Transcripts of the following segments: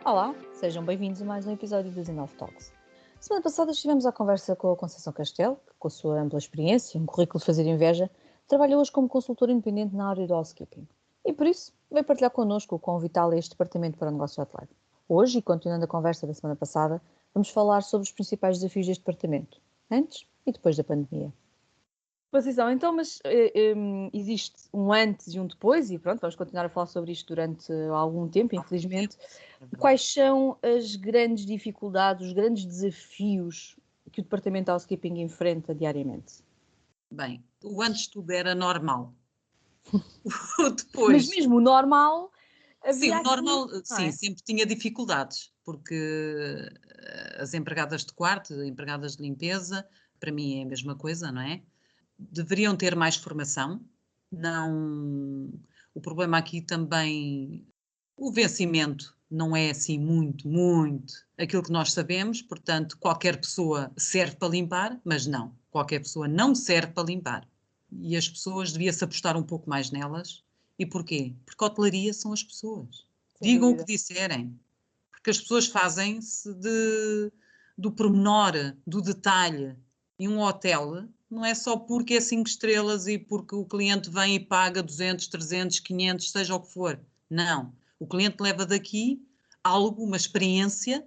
Olá, sejam bem-vindos a mais um episódio do Zinov Talks. Semana passada estivemos à conversa com a Conceição Castelo, que com a sua ampla experiência e um currículo de fazer inveja, trabalha hoje como consultora independente na área do housekeeping. E por isso, veio partilhar connosco o quão vital é este departamento para o negócio hoteleiro. Hoje, e continuando a conversa da semana passada, vamos falar sobre os principais desafios deste departamento, antes e depois da pandemia. Conceição, então, mas existe um antes e um depois, e pronto, vamos continuar a falar sobre isto durante algum tempo, infelizmente. Quais são as grandes dificuldades, os grandes desafios que o Departamento de Housekeeping enfrenta diariamente? Bem, o antes de tudo era normal. Mas Depois, mesmo o normal, sim, havia o normal, aqui, não sim, é? sempre tinha dificuldades, porque as empregadas de quarto, empregadas de limpeza, para mim é a mesma coisa, não é? Deveriam ter mais formação. Não, o problema aqui também, o vencimento não é assim muito aquilo que nós sabemos, portanto, qualquer pessoa serve para limpar, mas não, qualquer pessoa não serve para limpar. E as pessoas devia-se apostar um pouco mais nelas. E porquê? Porque a hotelaria são as pessoas. Sem Digam o que dúvida. disserem, porque as pessoas fazem-se do pormenor, do detalhe. E um hotel não é só porque é 5 estrelas e porque o cliente vem e paga 200, 300, 500, seja o que for. Não. O cliente leva daqui algo, uma experiência,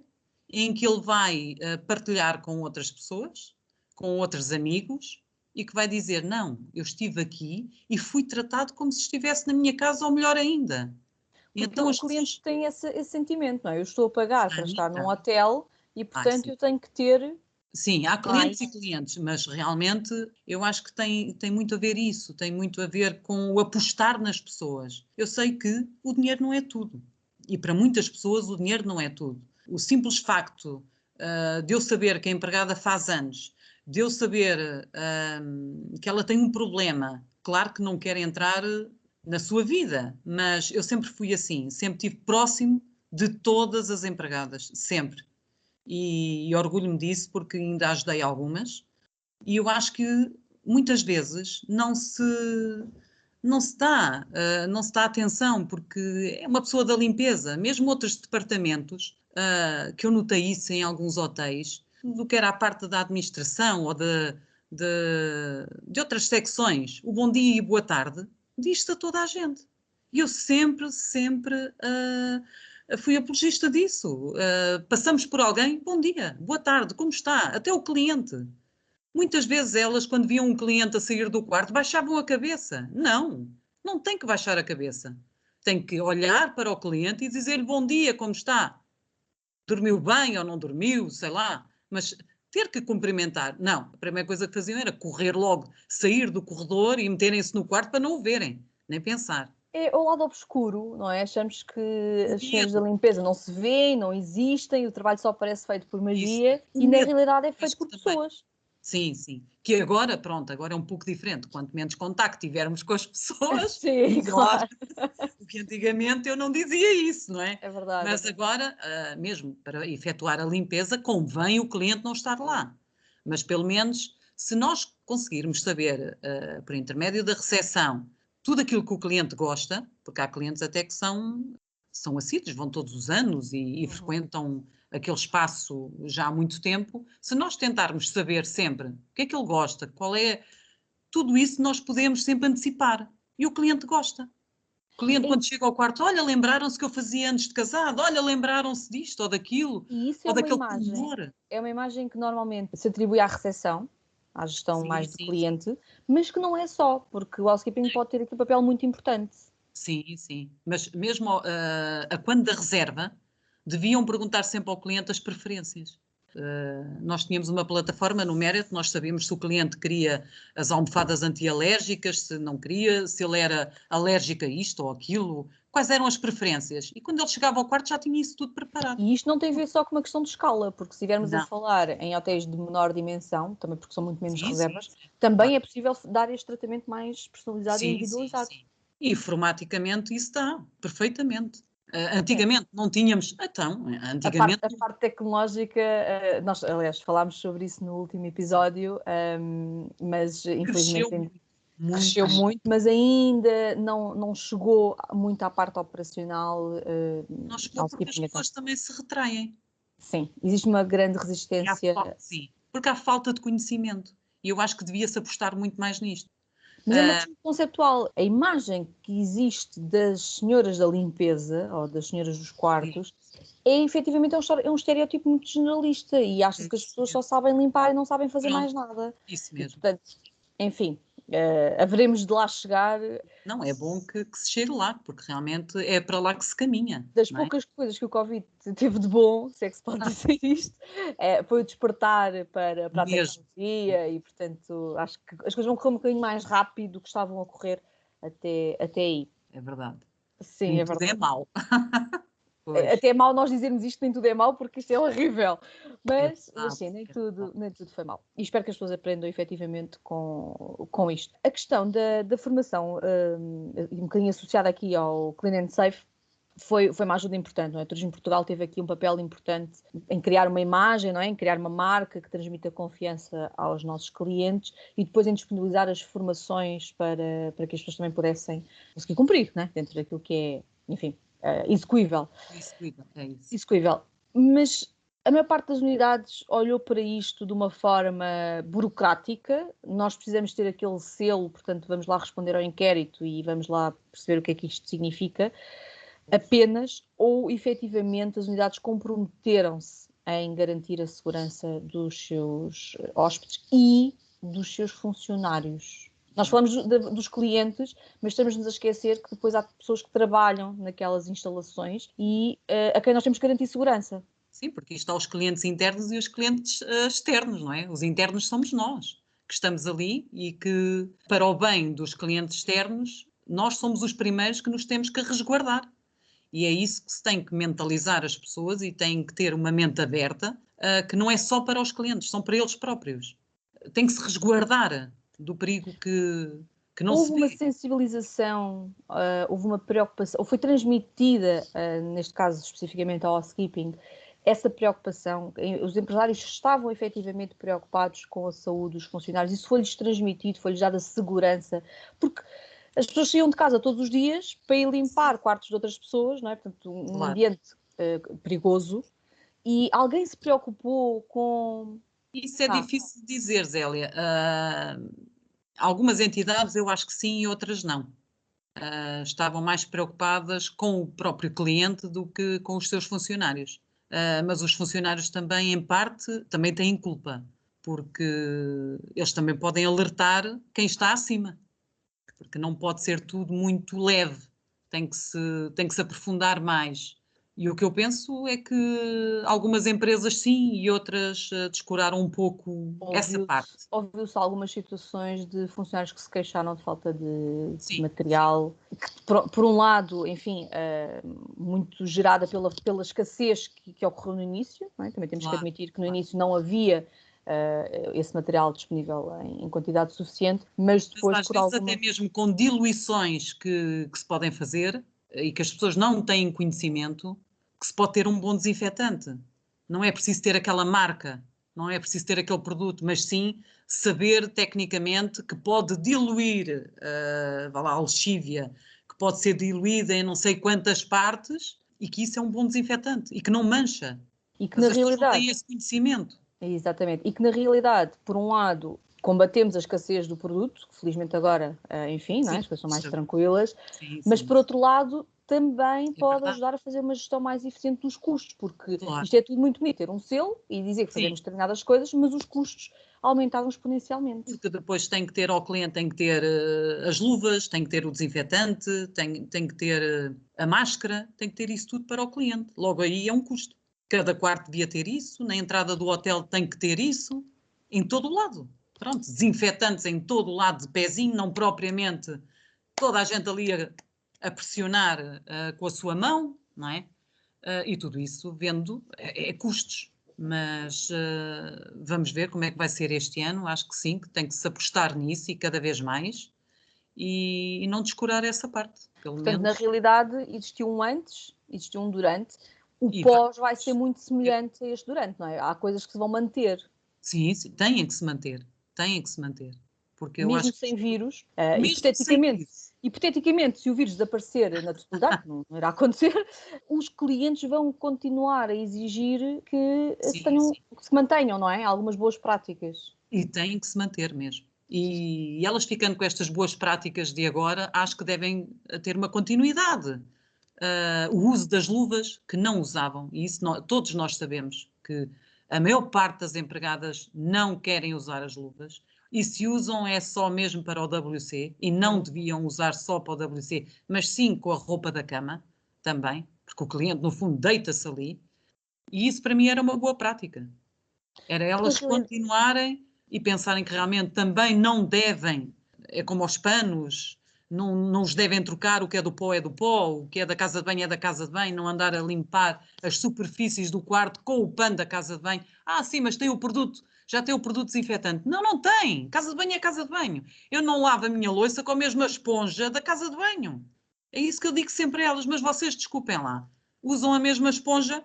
em que ele vai partilhar com outras pessoas, com outros amigos, e que vai dizer, não, eu estive aqui e fui tratado como se estivesse na minha casa, ou melhor ainda. E Porque então o as cliente pessoas... tem esse sentimento, não é? Eu estou a pagar para estar num Anitta, hotel e, portanto, sim. eu tenho que ter Sim, há clientes e mais. clientes, mas realmente eu acho que tem muito a ver isso, tem muito a ver com o apostar nas pessoas. Eu sei que o dinheiro não é tudo. E para muitas pessoas o dinheiro não é tudo. O simples facto de eu saber que a empregada faz anos, de eu saber que ela tem um problema, claro que não quero entrar na sua vida, mas eu sempre fui assim, sempre estive próximo de todas as empregadas, sempre e orgulho-me disso porque ainda ajudei algumas. E eu acho que muitas vezes não se dá atenção, porque é uma pessoa da limpeza, mesmo outros departamentos, que eu notei isso em alguns hotéis, do que era a parte da administração ou de outras secções, o bom dia e boa tarde, diz-se a toda a gente. E eu sempre fui apologista disso. Passamos por alguém, bom dia, boa tarde, como está? Até o cliente. Muitas vezes elas, quando viam um cliente a sair do quarto, baixavam a cabeça. Não, não tem que baixar a cabeça. Tem que olhar para o cliente e dizer-lhe bom dia, como está? Dormiu bem ou não dormiu, sei lá. Mas ter que cumprimentar, não. A primeira coisa que faziam era correr logo, sair do corredor e meterem-se no quarto para não o verem, nem pensar. É o lado obscuro, não é? Achamos que O as senhoras da medo, limpeza não se veem, não existem, o trabalho só parece feito por isso. magia O e na medo, realidade é feito acho que por também. pessoas. Sim, sim. Que agora, pronto, agora é um pouco diferente. Quanto menos contacto tivermos com as pessoas, Sim, melhor. claro, Porque antigamente eu não dizia isso, não é? é verdade. Mas agora, mesmo para efetuar a limpeza, convém o cliente não estar lá. Mas pelo menos, se nós conseguirmos saber, por intermédio da recepção, tudo aquilo que o cliente gosta, porque há clientes até que são assíduos, vão todos os anos e Uhum. frequentam aquele espaço já há muito tempo, se nós tentarmos saber sempre o que é que ele gosta, qual é, tudo isso nós podemos sempre antecipar. E o cliente gosta. O cliente, E, quando chega ao quarto, olha, lembraram-se que eu fazia antes de casado, olha, lembraram-se disto ou daquilo, e isso ou daquele pormenor. é uma imagem que normalmente se atribui à recepção, à gestão Sim, mais do sim, sim. cliente, mas que não é só, porque o housekeeping pode ter aqui um papel muito importante. Sim, sim. Mas mesmo a quando da reserva, deviam perguntar sempre ao cliente as preferências. Nós tínhamos uma plataforma no Merit, nós sabíamos se o cliente queria as almofadas anti-alérgicas, se não queria, se ele era alérgico a isto ou aquilo, quais eram as preferências. E quando ele chegava ao quarto já tinha isso tudo preparado. E isto não tem a ver só com uma questão de escala, porque se estivermos a Não. falar em hotéis de menor dimensão, também porque são muito menos Sim, sim, reservas, sim. Claro. também é possível dar este tratamento mais personalizado e Sim, sim, individualizado. sim. E informaticamente isso dá, perfeitamente. É. Antigamente não tínhamos, então, A parte, antigamente a parte tecnológica, nós aliás falámos sobre isso no último episódio, mas cresceu infelizmente muito. cresceu muito, mas ainda não chegou muito à parte operacional. Não chegou porque as pessoas também se retraem. Sim, existe uma grande resistência. Sim, porque há falta de conhecimento. E eu acho que devia-se apostar muito mais nisto. Mas é uma questão conceptual. A imagem que existe das senhoras da limpeza, ou das senhoras dos quartos, é efetivamente um estereótipo muito generalista e acha-se que as pessoas só sabem limpar e não sabem fazer mais nada. Isso mesmo. E, portanto, enfim, haveremos de lá chegar. Não, é bom que se chegue lá, porque realmente é para lá que se caminha. Das poucas coisas que o Covid teve de bom, se é que se pode dizer isto, foi o despertar para a tecnologia e, portanto, acho que as coisas vão correr um bocadinho mais rápido do que estavam a correr até aí. É verdade. Sim, nem é verdade. Tudo é mau. Até é mau nós dizermos isto, nem tudo é mau, porque isto é horrível. Mas sim, nem tudo foi mau. E espero que as pessoas aprendam efetivamente com isto. A questão da formação, um bocadinho associada aqui ao Clean and Safe, foi uma ajuda importante, não é? O Turismo Portugal teve aqui um papel importante em criar uma imagem, não é? Em criar uma marca que transmita confiança aos nossos clientes e depois em disponibilizar as formações para que as pessoas também pudessem conseguir cumprir, não é? Dentro daquilo que é, enfim, execuível. É isso. Execuível. Mas a maior parte das unidades olhou para isto de uma forma burocrática. Nós precisamos ter aquele selo, portanto, vamos lá responder ao inquérito e vamos lá perceber o que é que isto significa. Apenas, ou efetivamente as unidades comprometeram-se em garantir a segurança dos seus hóspedes e dos seus funcionários. Nós falamos dos clientes, mas estamos-nos a esquecer que depois há pessoas que trabalham naquelas instalações e a quem nós temos que garantir segurança. Sim, porque isto há os clientes internos e os clientes externos, não é? Os internos somos nós, que estamos ali e que, para o bem dos clientes externos, nós somos os primeiros que nos temos que resguardar. E é isso que se tem que mentalizar as pessoas e têm que ter uma mente aberta, que não é só para os clientes, são para eles próprios. Tem que se resguardar do perigo que não se vê. Houve uma sensibilização, houve uma preocupação, ou foi transmitida, neste caso especificamente ao housekeeping, essa preocupação. Os empresários estavam efetivamente preocupados com a saúde dos funcionários, isso foi-lhes transmitido, foi-lhes dada segurança, porque as pessoas saíam de casa todos os dias para ir limpar quartos de outras pessoas, não é? Portanto, um ambiente perigoso, e alguém se preocupou com... Isso é difícil de dizer, Zélia. Algumas entidades eu acho que sim e outras não. Estavam mais preocupadas com o próprio cliente do que com os seus funcionários. Mas os funcionários também, em parte, também têm culpa, porque eles também podem alertar quem está acima, porque não pode ser tudo muito leve, tem que se aprofundar mais. E o que eu penso é que algumas empresas sim e outras descuraram um pouco essa parte. Ouviu-se algumas situações de funcionários que se queixaram de falta de material, que, por um lado, enfim, muito gerada pela escassez que ocorreu no início, não é? Também temos que admitir que no início não havia esse material disponível em quantidade suficiente, mas depois às vezes até mesmo com diluições que se podem fazer e que as pessoas não têm conhecimento, que se pode ter um bom desinfetante. Não é preciso ter aquela marca, não é preciso ter aquele produto, mas sim saber tecnicamente que pode diluir, a lexívia, que pode ser diluída em não sei quantas partes e que isso é um bom desinfetante e que não mancha. E que mas na as realidade pessoas não têm esse conhecimento. Exatamente. E que na realidade, por um lado, combatemos a escassez do produto, que felizmente agora, enfim, não é? As coisas são mais tranquilas, mas por outro lado também pode ajudar a fazer uma gestão mais eficiente dos custos, porque isto é tudo muito bonito, ter um selo e dizer que fazemos determinadas coisas, mas os custos aumentaram exponencialmente. Porque depois tem que ter ao cliente, tem que ter as luvas, tem que ter o desinfetante, tem que ter a máscara, tem que ter isso tudo para o cliente. Logo aí é um custo. Cada quarto devia ter isso, na entrada do hotel tem que ter isso, em todo o lado. Pronto, desinfetantes em todo o lado de pezinho, não propriamente toda a gente ali a pressionar com a sua mão, não é? E tudo isso vendo é custos. Mas vamos ver como é que vai ser este ano. Acho que sim, que tem que se apostar nisso e cada vez mais e não descurar essa parte. Portanto, na realidade, existiu um antes, existiu um durante. O pós vai ser muito semelhante a este durante, não é? Há coisas que se vão manter. Sim, têm que se manter, têm que se manter. porque eu mesmo acho que sem vírus, mesmo sem vírus, hipoteticamente, se o vírus desaparecer na totalidade, não irá acontecer, os clientes vão continuar a exigir que sim, sim. que se mantenham, não é? Algumas boas práticas. E têm que se manter mesmo. E elas ficando com estas boas práticas de agora, acho que devem ter uma continuidade. O uso das luvas que não usavam, e isso todos nós sabemos que a maior parte das empregadas não querem usar as luvas, e se usam é só mesmo para o WC, e não deviam usar só para o WC, mas sim com a roupa da cama também, porque o cliente no fundo deita-se ali, e isso para mim era uma boa prática. Era elas continuarem e pensarem que realmente também não devem, é como aos panos, não os devem trocar, o que é do pó é do pó, o que é da casa de banho é da casa de banho, não andar a limpar as superfícies do quarto com o pano da casa de banho. Ah, sim, mas tem o produto, já tem o produto desinfetante. Não, não tem. Casa de banho é casa de banho. Eu não lavo a minha louça com a mesma esponja da casa de banho. É isso que eu digo sempre a elas, mas vocês desculpem lá. Usam a mesma esponja?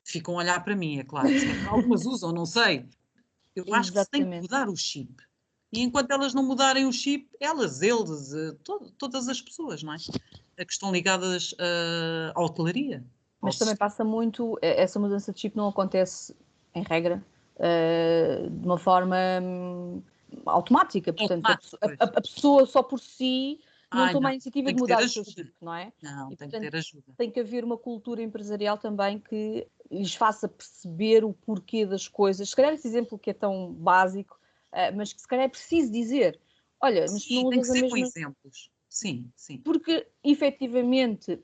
Ficam a olhar para mim, é claro. Se calhar algumas usam, não sei. Eu acho que se tem que Exatamente. mudar o chip. E enquanto elas não mudarem o chip, eles, todas as pessoas, não é? Que estão ligadas à hotelaria. Mas também passa muito, essa mudança de chip não acontece, em regra, de uma forma automática. Portanto, a pessoa só por si não Ai, toma não, a iniciativa tem de que ter mudar o seu ajuda. chip, não é? Não, E, tem que portanto, ter ajuda. tem que haver uma cultura empresarial também que lhes faça perceber o porquê das coisas. Se calhar esse exemplo que é tão básico, mas que se calhar é preciso dizer. Olha, mas tu não Sim, tem que usas a ser com mesma... exemplos. Sim, sim. Porque, efetivamente,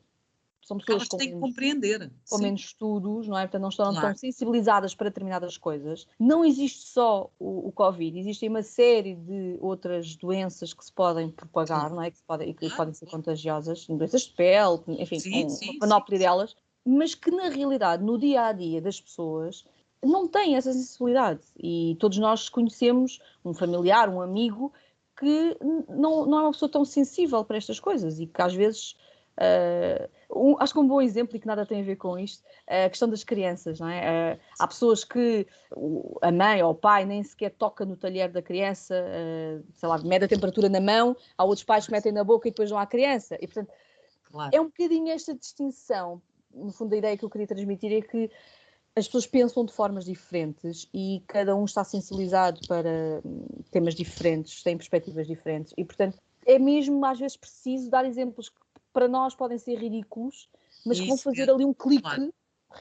são pessoas Elas têm que compreender. com Sim, menos estudos, não é? Portanto, não estão tão claro. sensibilizadas para determinadas coisas. Não existe só o Covid, existem uma série de outras doenças que se podem propagar, não é? Que podem ser contagiosas, doenças de pele, enfim, Sim, uma sim, sim. panóplia delas, mas que na realidade, no dia a dia das pessoas, não têm essa sensibilidade. E todos nós conhecemos um familiar, um amigo, que não é uma pessoa tão sensível para estas coisas e que às vezes. Acho que um bom exemplo e que nada tem a ver com isto é a questão das crianças, não é? Há pessoas que a mãe ou o pai nem sequer toca no talher da criança, sei lá, mede a temperatura na mão, há outros pais que metem na boca e depois dão à criança. E, portanto, Claro. é um bocadinho esta distinção. No fundo, a ideia que eu queria transmitir é que as pessoas pensam de formas diferentes e cada um está sensibilizado para temas diferentes, têm perspectivas diferentes e, portanto, é mesmo às vezes preciso dar exemplos que para nós podem ser ridículos, mas que vão Isso fazer mesmo. ali um clique. Claro.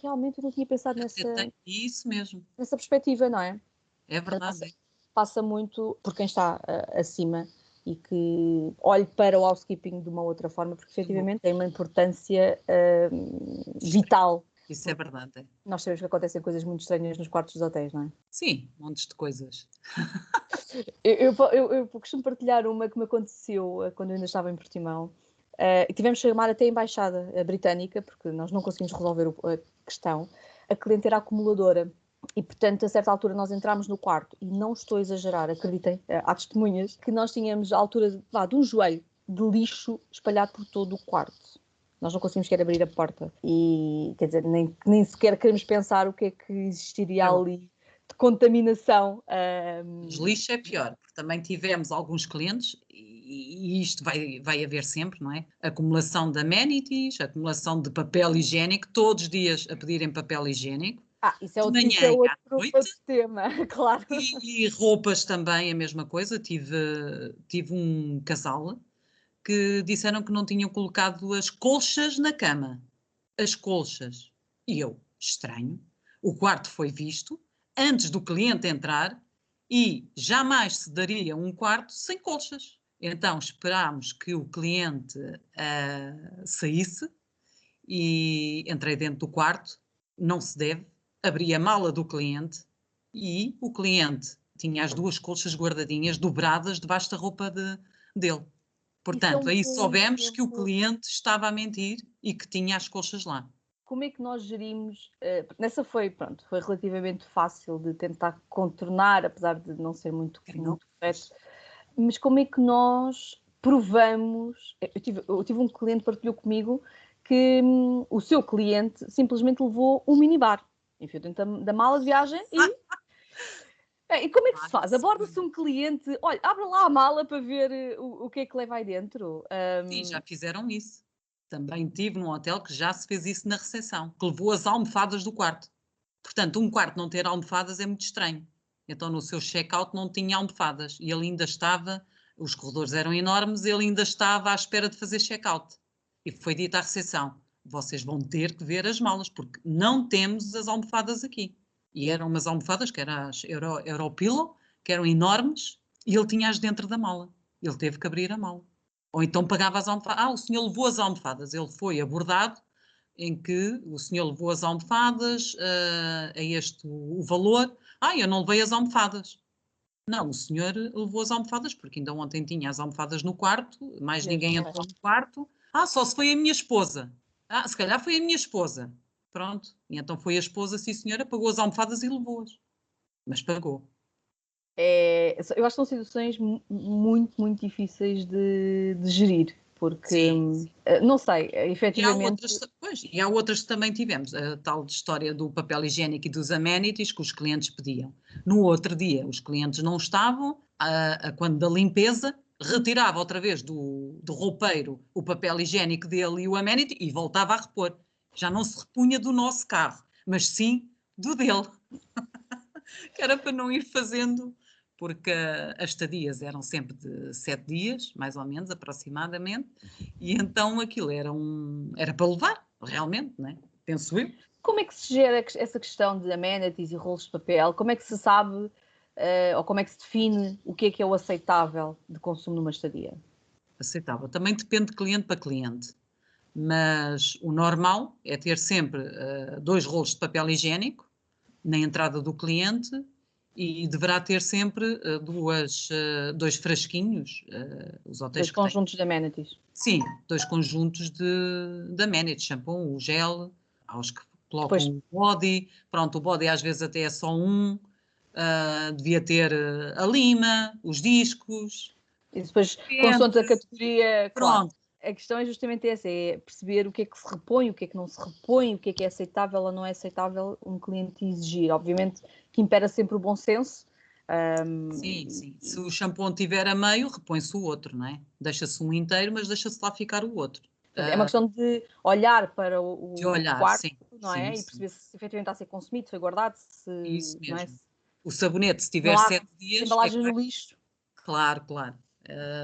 Realmente eu não tinha pensado Até tem. Isso mesmo. nessa perspectiva, não é? É verdade. Passa muito por quem está acima e que olhe para o housekeeping de uma outra forma, porque efetivamente tem uma importância vital. Isso é verdade. Nós sabemos que acontecem coisas muito estranhas nos quartos dos hotéis, não é? Sim, montes de coisas. Eu costumo partilhar uma que me aconteceu quando eu ainda estava em Portimão. E tivemos que chamar até a embaixada britânica, porque nós não conseguimos resolver a questão. A cliente era acumuladora. E, portanto, a certa altura nós entramos no quarto, e não estou a exagerar, acreditem, há testemunhas, que nós tínhamos a altura de um joelho de lixo espalhado por todo o quarto. Nós não conseguimos sequer abrir a porta. E, quer dizer, nem sequer queremos pensar o que é que existiria ali de contaminação. Os lixos é pior, porque também tivemos alguns clientes, e isto vai haver sempre, não é? Acumulação de amenities, acumulação de papel higiênico, todos os dias a pedirem papel higiênico, Isso é de outro, manhã e à noite, tema, claro. e roupas também a mesma coisa. Tive um casal que disseram que não tinham colocado as colchas na cama. As colchas. E eu, estranho, o quarto foi visto antes do cliente entrar e jamais se daria um quarto sem colchas. Então esperámos que o cliente saísse e entrei dentro do quarto, não se deve, abri a mala do cliente e o cliente tinha as duas colchas guardadinhas, dobradas debaixo da roupa dele. Isso é Portanto, um aí bom soubemos que o exemplo. cliente estava a mentir e que tinha as colchas lá. Como é que nós gerimos? Nessa foi relativamente fácil de tentar contornar, apesar de não ser muito correto. Mas como é que nós provamos? Eu tive um cliente que partilhou comigo que o seu cliente simplesmente levou um minibar, enfiou dentro da mala de viagem e E como é que se faz? Sim, Aborda-se um cliente, olha, abre lá a mala para ver o que é que leva aí dentro. já fizeram isso. Também tive num hotel que já se fez isso na recepção, que levou as almofadas do quarto. Portanto, um quarto não ter almofadas é muito estranho. Então, no seu check-out não tinha almofadas e ele ainda estava, os corredores eram enormes, ele ainda estava à espera de fazer check-out. E foi dito à recepção: vocês vão ter que ver as malas, porque não temos as almofadas aqui. E eram umas almofadas que eram as Europillow, que eram enormes, e ele tinha-as dentro da mala. Ele teve que abrir a mala. Ou então pagava as almofadas. O senhor levou as almofadas. Ele foi abordado em que o senhor levou as almofadas a este o valor. Eu não levei as almofadas. Não, o senhor levou as almofadas, porque ainda ontem tinha as almofadas no quarto, mais ninguém entrou no quarto. Só se foi a minha esposa. Se calhar foi a minha esposa. Pronto. E então foi a esposa, sim senhora, pagou as almofadas e levou-as. Mas pagou. Eu acho que são situações muito, muito difíceis de gerir, porque, Sim. não sei, E há efetivamente... outras, e há outras que também tivemos, a tal história do papel higiênico e dos amenities que os clientes pediam. No outro dia, os clientes não estavam, quando da limpeza, retirava outra vez do roupeiro o papel higiênico dele e o amenity e voltava a repor. Já não se repunha do nosso carro, mas sim do dele, que era para não ir fazendo, porque as estadias eram sempre de 7 dias, mais ou menos, aproximadamente, e então aquilo era para levar, realmente, não é? Penso eu. Como é que se gera essa questão de amenities e rolos de papel? Como é que se sabe, ou como é que se define o que é o aceitável de consumo numa estadia? Aceitável. Também depende de cliente para cliente, mas o normal é ter sempre 2 rolos de papel higiênico na entrada do cliente e deverá ter sempre 2 frasquinhos, os hotéis Dois que têm. conjuntos de amenities. Sim, 2 conjuntos de amenities, shampoo, o gel, há os que Depois, colocam o body, pronto, o body às vezes até é só um, devia ter a lima, os discos, e depois, consoante a pentes, categoria, claro. pronto. A questão é justamente essa, é perceber o que é que se repõe, o que é que não se repõe, o que é aceitável ou não é aceitável um cliente exigir. Obviamente que impera sempre o bom senso. Sim. Se o shampoo tiver a meio, repõe-se o outro, não é? Deixa-se um inteiro, mas deixa-se lá ficar o outro. Portanto, é uma questão de olhar para De o olhar, quarto, sim, não é? E sim, perceber se efetivamente está a ser consumido, se foi guardado, se, isso não é? mesmo. O sabonete, se Não tiver há 7 dias, é que embalagem vai. no lixo. Claro, claro.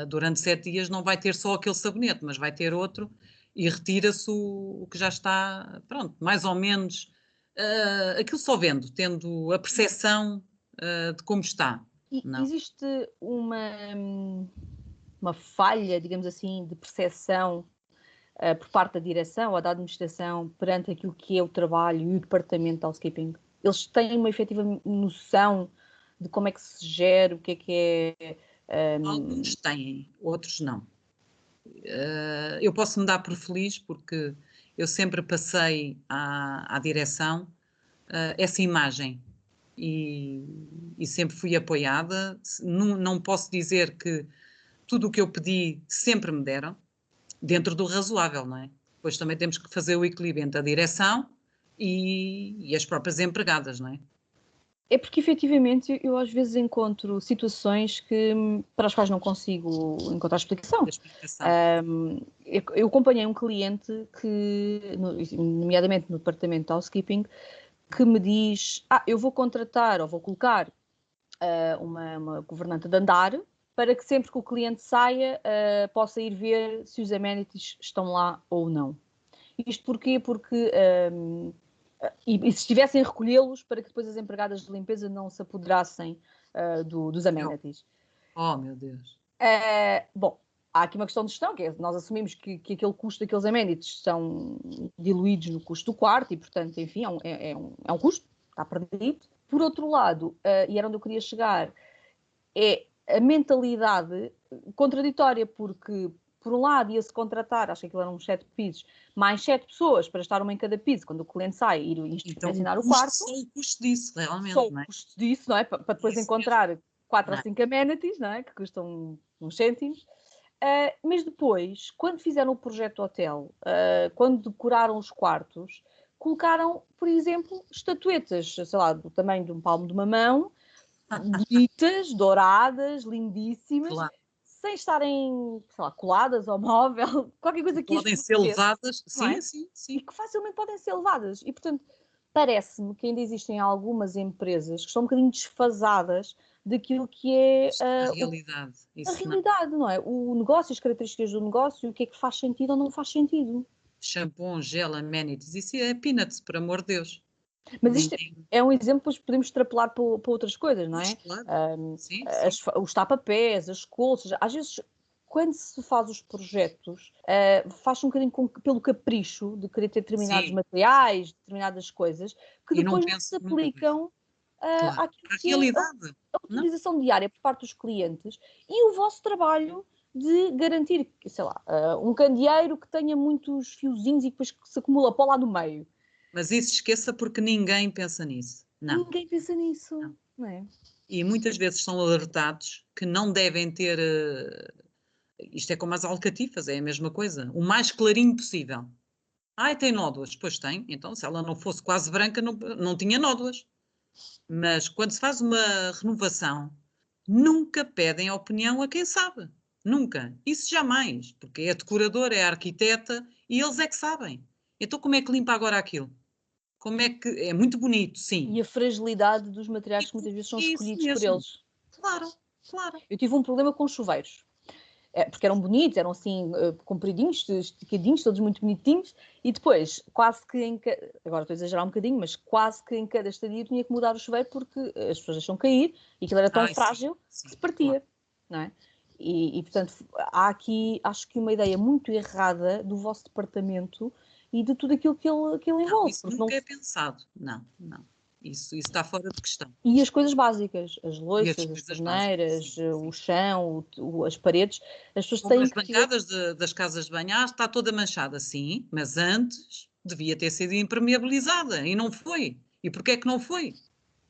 Durante 7 dias não vai ter só aquele sabonete, mas vai ter outro e retira-se o que já está, pronto, mais ou menos. Aquilo só vendo, tendo a percepção de como está. E Não. existe uma falha, digamos assim, de percepção por parte da direção ou da administração perante aquilo que é o trabalho e o departamento de housekeeping? Eles têm uma efetiva noção de como é que se gera, o que é. Alguns têm, outros não. Eu posso me dar por feliz porque eu sempre passei à direção essa imagem e sempre fui apoiada. Não posso dizer que tudo o que eu pedi sempre me deram, dentro do razoável, não é? Depois também temos que fazer o equilíbrio entre a direção e as próprias empregadas, não é? É porque efetivamente eu às vezes encontro situações para as quais não consigo encontrar Da explicação. explicação. Eu acompanhei um cliente que, nomeadamente no departamento de housekeeping, que me diz: eu vou contratar ou vou colocar uma governanta de andar para que sempre que o cliente saia possa ir ver se os amenities estão lá ou não. Isto porquê? Porque e se estivessem a recolhê-los para que depois as empregadas de limpeza não se apoderassem dos amenities. Oh, meu Deus. Bom, há aqui uma questão de gestão, que é nós assumimos que aquele custo daqueles amenities são diluídos no custo do quarto e, portanto, enfim, é um custo, está perdido. Por outro lado, e era onde eu queria chegar, é a mentalidade contraditória, porque, por um lado, ia-se contratar, acho que aquilo eram 7 pisos, mais 7 pessoas para estar uma em cada piso, quando o cliente sai, ir Então, inspecionar o quarto, só o custo disso, só realmente, o não é? custo disso, não é? Para depois Isso mesmo, encontrar 4 não ou é? 5 amenities, não é? Que custam uns cêntimos. Mas depois, quando fizeram o projeto hotel, quando decoraram os quartos, colocaram, por exemplo, estatuetas, sei lá, do tamanho de um palmo de uma mão, bonitas, douradas, lindíssimas, Claro. sem estarem, sei lá, coladas ao móvel, qualquer coisa que as Podem ser protegesse, levadas, não sim, é? sim, E sim. que facilmente podem ser levadas. E, portanto, parece-me que ainda existem algumas empresas que estão um bocadinho desfasadas daquilo que é A realidade, a isso não. realidade, não é? O negócio, as características do negócio, o que é que faz sentido ou não faz sentido. Shampoo, gel, amenities, isso é peanuts, por amor de Deus. Mas isto Ninguém. é um exemplo, depois podemos extrapolar para outras coisas, não Pois, é? claro. Sim, sim. Os tapa-pés, as colças, às vezes, quando se faz os projetos, faz um bocadinho pelo capricho de querer ter determinados Sim, sim. materiais, determinadas coisas, que E não depois não se penso nunca. aplicam Claro. àquilo A que é realidade. a Não? utilização diária por parte dos clientes e o vosso trabalho de garantir, sei lá, um candeeiro que tenha muitos fiozinhos e depois que se acumula pó lá no meio. Mas isso esqueça porque ninguém pensa nisso. Não, Ninguém pensa nisso, não. não é? E muitas vezes são alertados que não devem ter. Isto é como as alcatifas, é a mesma coisa. O mais clarinho possível. Ai, tem nódoas. Pois tem. Então, se ela não fosse quase branca, não tinha nódoas. Mas quando se faz uma renovação, nunca pedem opinião a quem sabe. Nunca. Isso jamais. Porque é a decoradora, é a arquiteta e eles é que sabem. Então, como é que limpa agora aquilo? Como é que. É muito bonito, sim. E a fragilidade dos E materiais que muitas vezes são é isso escolhidos por mesmo. eles. Claro, claro. Eu tive um problema com os chuveiros. Porque eram bonitos, eram assim, compridinhos, esticadinhos, todos muito bonitinhos, e depois, quase que agora estou a exagerar um bocadinho, mas quase que em cada estadia eu tinha que mudar o chuveiro porque as pessoas deixam cair e aquilo era tão Ai, sim, frágil que se sim, claro. partia, não é? Portanto, há aqui, acho que uma ideia muito errada do vosso departamento e de tudo aquilo que ele Não, envolve, isso porque não. nunca é pensado. Não, não. Isso está fora de questão. E as coisas básicas, as E as louças, as coisas básicas, torneiras, sim, o sim. chão, as paredes, as pessoas Como têm as que ter. bancadas das casas de banhar, está toda manchada, sim, mas antes devia ter sido impermeabilizada e não foi. E porquê é que não foi?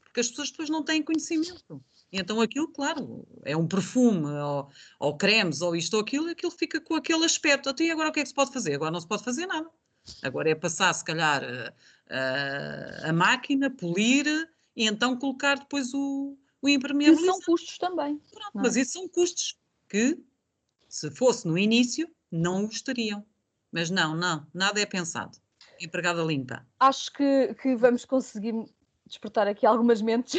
Porque as pessoas depois não têm conhecimento. E então aquilo, claro, é um perfume, ou cremes, ou isto ou aquilo fica com aquele aspecto. Até agora o que é que se pode fazer? Agora não se pode fazer nada. Agora é passar, se calhar, a máquina, polir e então colocar depois o Que são impermeabilizante. custos também, Pronto, não mas é? isso são custos que, se fosse no início, não os teriam. Mas não, não, nada é pensado. Empregada limpa. Acho que vamos conseguir despertar aqui algumas mentes.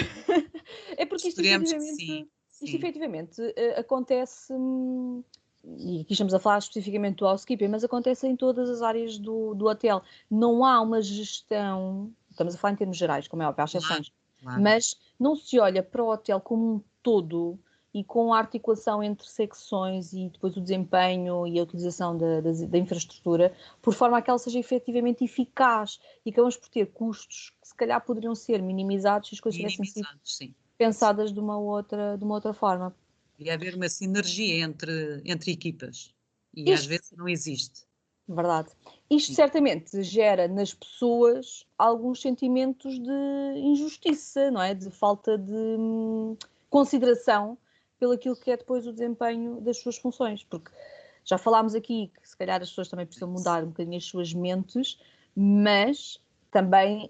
É porque Esperemos que sim, isto sim. efetivamente acontece, e aqui estamos a falar especificamente do housekeeping, mas acontece em todas as áreas do hotel. Não há uma gestão, estamos a falar em termos gerais, como é óbvio, há Claro, exceções, claro. mas não se olha para o hotel como um todo e com a articulação entre secções e depois o desempenho e a utilização da infraestrutura, por forma a que ela seja efetivamente eficaz e acabamos por ter custos que se calhar poderiam ser minimizados se as coisas tivessem sido Minimizados, sim. Sim. pensadas de uma outra forma. Devia haver uma sinergia entre equipas. E às Isto, vezes não existe. verdade. Isto Sim. certamente gera nas pessoas alguns sentimentos de injustiça, não é? De falta de consideração pelo aquilo que é depois o desempenho das suas funções, porque já falámos aqui que se calhar as pessoas também precisam mudar um bocadinho as suas mentes, mas também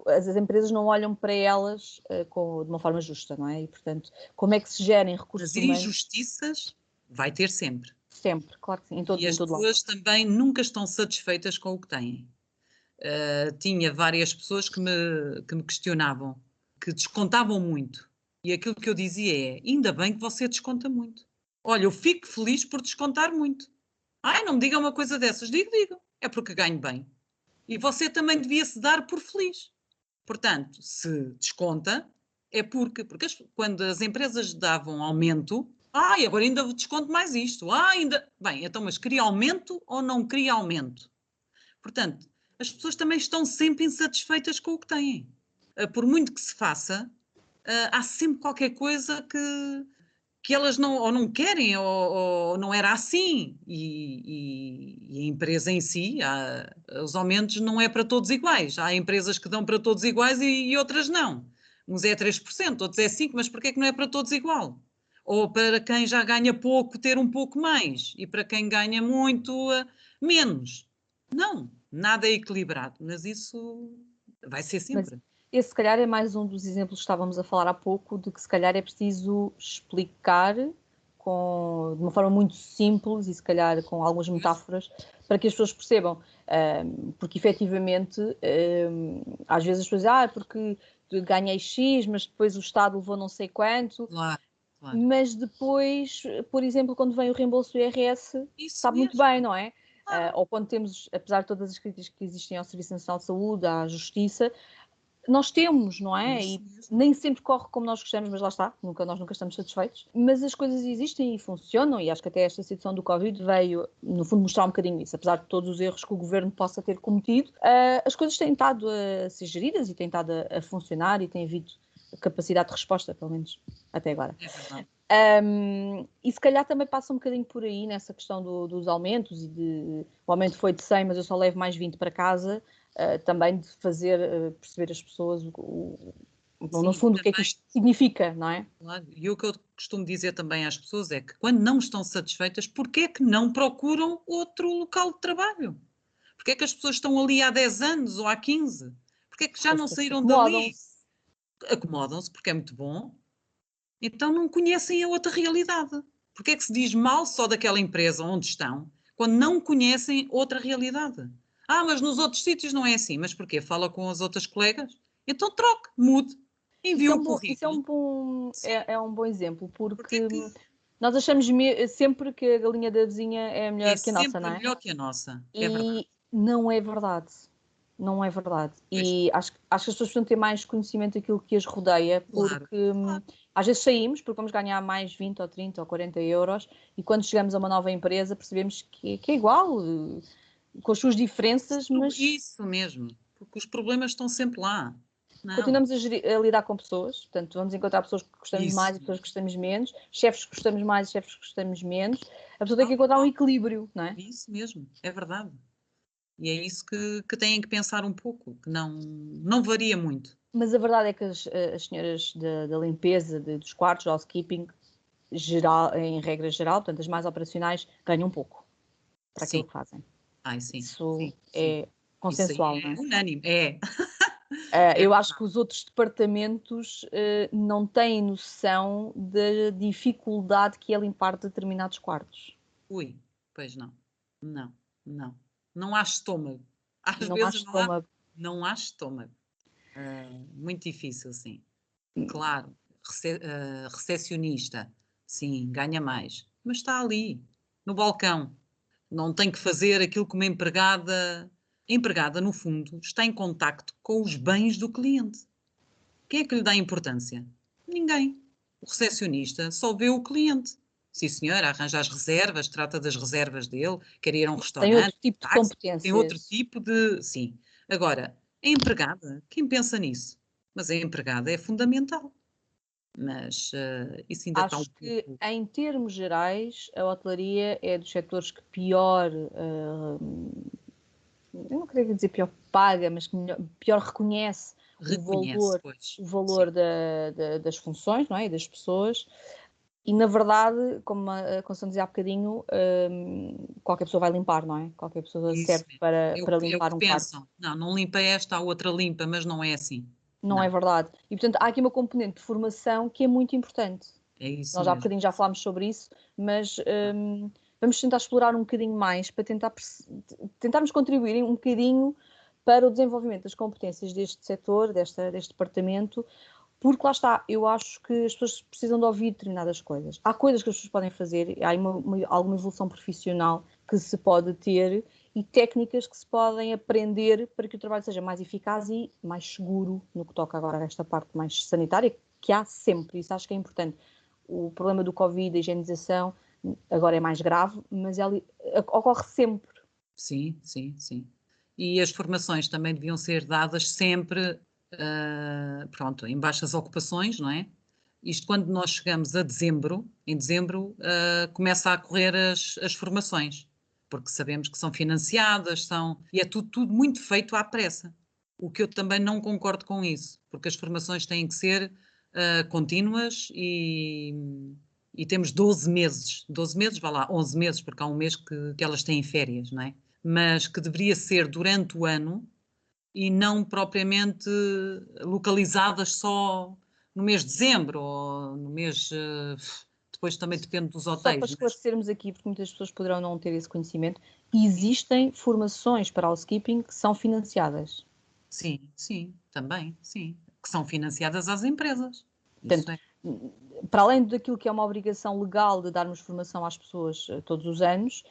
as empresas não olham para elas de uma forma justa, não é? E, portanto, como é que se gerem recursos Mas humanos? injustiças vai ter sempre. Sempre, claro que sim, E em as todo lado. pessoas também nunca estão satisfeitas com o que têm. Tinha várias pessoas que me questionavam, que descontavam muito. E aquilo que eu dizia é: ainda bem que você desconta muito. Olha, eu fico feliz por descontar muito. Ai, não me diga uma coisa dessas. Digo. É porque ganho bem. E você também devia se dar por feliz. Portanto, se desconta, é porque quando as empresas davam aumento, agora ainda desconto mais isto. Ainda. Bem, então, mas queria aumento ou não queria aumento? Portanto, as pessoas também estão sempre insatisfeitas com o que têm. Por muito que se faça, há sempre qualquer coisa que elas não, ou não querem, ou não era assim. E a empresa em si, os aumentos não é para todos iguais. Há empresas que dão para todos iguais e outras não. Uns é 3%, outros é 5%, mas porquê é que não é para todos igual? Ou para quem já ganha pouco, ter um pouco mais, e para quem ganha muito, menos. Não, nada é equilibrado, mas isso vai ser Mas sempre. esse, se calhar, é mais um dos exemplos que estávamos a falar há pouco, de que, se calhar, é preciso explicar de uma forma muito simples e, se calhar, com algumas metáforas, para que as pessoas percebam. Porque, efetivamente, às vezes as pessoas dizem, porque ganhei X, mas depois o Estado levou não sei quanto. Claro. Mas depois, por exemplo, quando vem o reembolso do IRS, Isso sabe muito mesmo. bem, não é? Claro. Ou quando temos, apesar de todas as críticas que existem ao Serviço Nacional de Saúde, à Justiça, nós temos, não é? Isso E mesmo. nem sempre corre como nós gostamos, mas lá está, nós nunca estamos satisfeitos. Mas as coisas existem e funcionam, e acho que até esta situação do Covid veio, no fundo, mostrar um bocadinho isso. Apesar de todos os erros que o governo possa ter cometido, as coisas têm estado a ser geridas e têm estado a funcionar e têm havido capacidade de resposta, pelo menos até agora. É verdade. E se calhar também passa um bocadinho por aí nessa questão dos aumentos e o aumento foi de 100, mas eu só levo mais 20 para casa, também de fazer perceber as pessoas no Sim, fundo o que é que também, isto significa, não é? claro. E o que eu costumo dizer também às pessoas é que quando não estão satisfeitas, porquê é que não procuram outro local de trabalho? Porquê é que as pessoas estão ali há 10 anos ou há 15? Porquê é que já Porque as não pessoas se saíram dali? acomodam-se. Acomodam-se porque é muito bom, então não conhecem a outra realidade. Porquê é que se diz mal só daquela empresa onde estão, quando não conhecem outra realidade? Mas nos outros sítios não é assim. Mas porquê? Fala com as outras colegas? Então troque, mude, envie o Isso é currículo. um bom, Sim, é um bom exemplo, porque é porque que nós achamos sempre que a galinha da vizinha é é melhor que a nossa, não sempre é? melhor que a nossa. É verdade. E não é verdade. Não é verdade. Pois, E acho que as pessoas precisam ter mais conhecimento daquilo que as rodeia, claro, porque claro. às vezes saímos porque vamos ganhar mais 20 ou 30 ou 40 euros e quando chegamos a uma nova empresa percebemos que é igual, com as suas diferenças, mas Isso mesmo, porque os problemas estão sempre lá. Não, continuamos a lidar com pessoas, portanto vamos encontrar pessoas que gostamos isso mais e pessoas mesmo. que gostamos menos, chefes que gostamos mais e chefes que gostamos menos. A pessoa tem Tal que e encontrar um qual. equilíbrio, não é? Isso mesmo, é verdade. E é isso que têm que pensar um pouco, que não varia muito. Mas a verdade é que as senhoras da limpeza, dos quartos, do housekeeping, geral, em regra geral, portanto, as mais operacionais, ganham pouco para aquilo Sim, que fazem. ai sim, Isso sim, sim. é Isso aí consensual, não é é? unânime, é, é Eu acho que verdade. os outros departamentos não têm noção da dificuldade que é limpar determinados quartos. Ui, pois não, não, não. Não há estômago. Às Não há vezes estômago. não há estômago. Muito difícil, sim. Claro, recepcionista, sim, ganha mais, mas está ali, no balcão. Não tem que fazer aquilo que uma empregada. A empregada, no fundo, está em contacto com os bens do cliente. Quem é que lhe dá importância? Ninguém. O recepcionista só vê o cliente. Sim, senhor, arranja as reservas, trata das reservas dele, quer ir a um Tem restaurante, outro tipo de táxi, tem outro competências. tipo de. Sim. Agora, a empregada, quem pensa nisso? Mas a empregada é fundamental. Mas isso ainda está um Acho que, pouco. em termos gerais, a hotelaria é dos setores que pior eu não queria dizer pior paga, mas que pior reconhece Reconhece, pois. o Sim. valor das funções, não é? E das pessoas. E na verdade, como a Constância dizia há bocadinho, qualquer pessoa vai limpar, não é? Qualquer pessoa Isso serve mesmo. para É o limpar que um quarto. pensam. Não limpa esta, a outra limpa, mas não é assim. Não é Não, verdade. E portanto há aqui uma componente de formação que é muito importante. é isso Nós há mesmo. bocadinho já falámos sobre isso, mas vamos tentar explorar um bocadinho mais para tentarmos contribuir um bocadinho para o desenvolvimento das competências deste setor, deste departamento, porque lá está, eu acho que as pessoas precisam de ouvir determinadas coisas. Há coisas que as pessoas podem fazer, há alguma evolução profissional que se pode ter e técnicas que se podem aprender para que o trabalho seja mais eficaz e mais seguro no que toca agora a esta parte mais sanitária, que há sempre, isso acho que é importante. O problema do Covid, a higienização, agora é mais grave, mas ocorre sempre. Sim, sim, sim. E as formações também deviam ser dadas sempre, pronto, em baixas ocupações, não é? Isto quando nós chegamos a dezembro, em dezembro, começa a correr as formações, porque sabemos que são financiadas, e é tudo muito feito à pressa. O que eu também não concordo com isso, porque as formações têm que ser contínuas e temos 12 meses, vá lá, 11 meses, porque há um mês que elas têm férias, não é? Mas que deveria ser durante o ano, e não propriamente localizadas só no mês de dezembro ou no mês... depois também depende dos Só para hotéis. esclarecermos aqui, porque muitas pessoas poderão não ter esse conhecimento, existem formações para housekeeping que são financiadas. Sim, sim, também, sim. Que são financiadas às empresas. Isso Portanto, é. para além daquilo que é uma obrigação legal de darmos formação às pessoas todos os anos,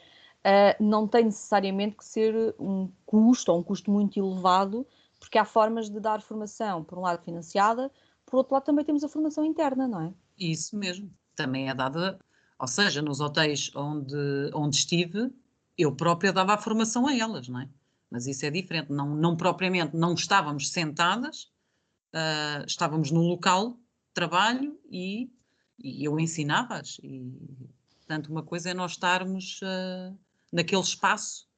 não tem necessariamente que ser um custo ou um custo muito elevado, porque há formas de dar formação, por um lado financiada, por outro lado também temos a formação interna, não é? Isso mesmo. Também é dada, ou seja, nos hotéis onde estive, eu própria dava a formação a elas, não é? Mas isso é diferente. Não propriamente, não estávamos sentadas, estávamos no local de trabalho e eu ensinava-as. E, portanto, uma coisa é nós estarmos naquele espaço,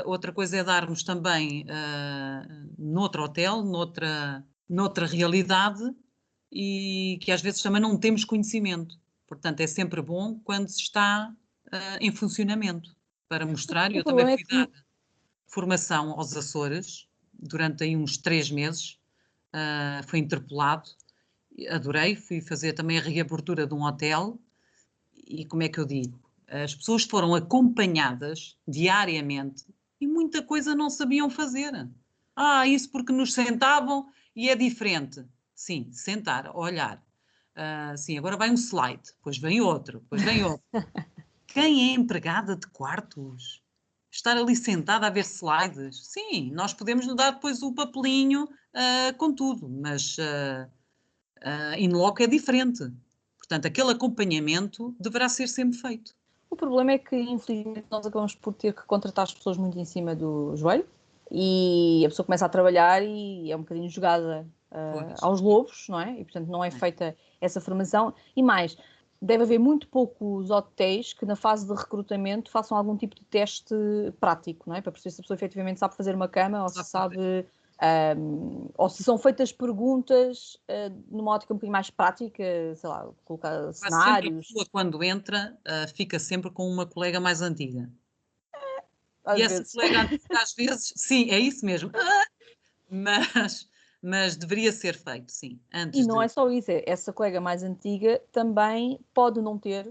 outra coisa é darmos também noutro hotel, noutra realidade e que às vezes também não temos conhecimento. Portanto, é sempre bom quando se está em funcionamento para mostrar. O Eu também problema é fui dar que formação aos Açores durante aí uns 3 meses. Fui interpelado, adorei, fui fazer também a reabertura de um hotel e como é que eu digo? As pessoas foram acompanhadas diariamente e muita coisa não sabiam fazer. Isso porque nos sentavam e é diferente. Sim, sentar, olhar. Sim, agora vai um slide, depois vem outro, depois vem outro. Quem é empregada de quartos? Estar ali sentada a ver slides? Sim, nós podemos nos dar depois o papelinho com tudo, mas in loco é diferente. Portanto, aquele acompanhamento deverá ser sempre feito. o problema é que, infelizmente, nós acabamos por ter que contratar as pessoas muito em cima do joelho e a pessoa começa a trabalhar e é um bocadinho jogada Pois. aos lobos, não é? E, portanto, não é feita essa formação. E mais, deve haver muito poucos hotéis que, na fase de recrutamento, façam algum tipo de teste prático, não é? Para perceber se a pessoa efetivamente sabe fazer uma cama ou se sabe. Ou se são feitas perguntas numa ótica um bocadinho mais prática, sei lá, colocar Quase sempre a cenários, pessoa, quando entra, fica sempre com uma colega mais antiga. E às essa vezes. colega antiga, às vezes, sim, é isso mesmo. Mas, mas deveria ser feito, sim, E antes não é de. só isso, essa colega mais antiga também pode não ter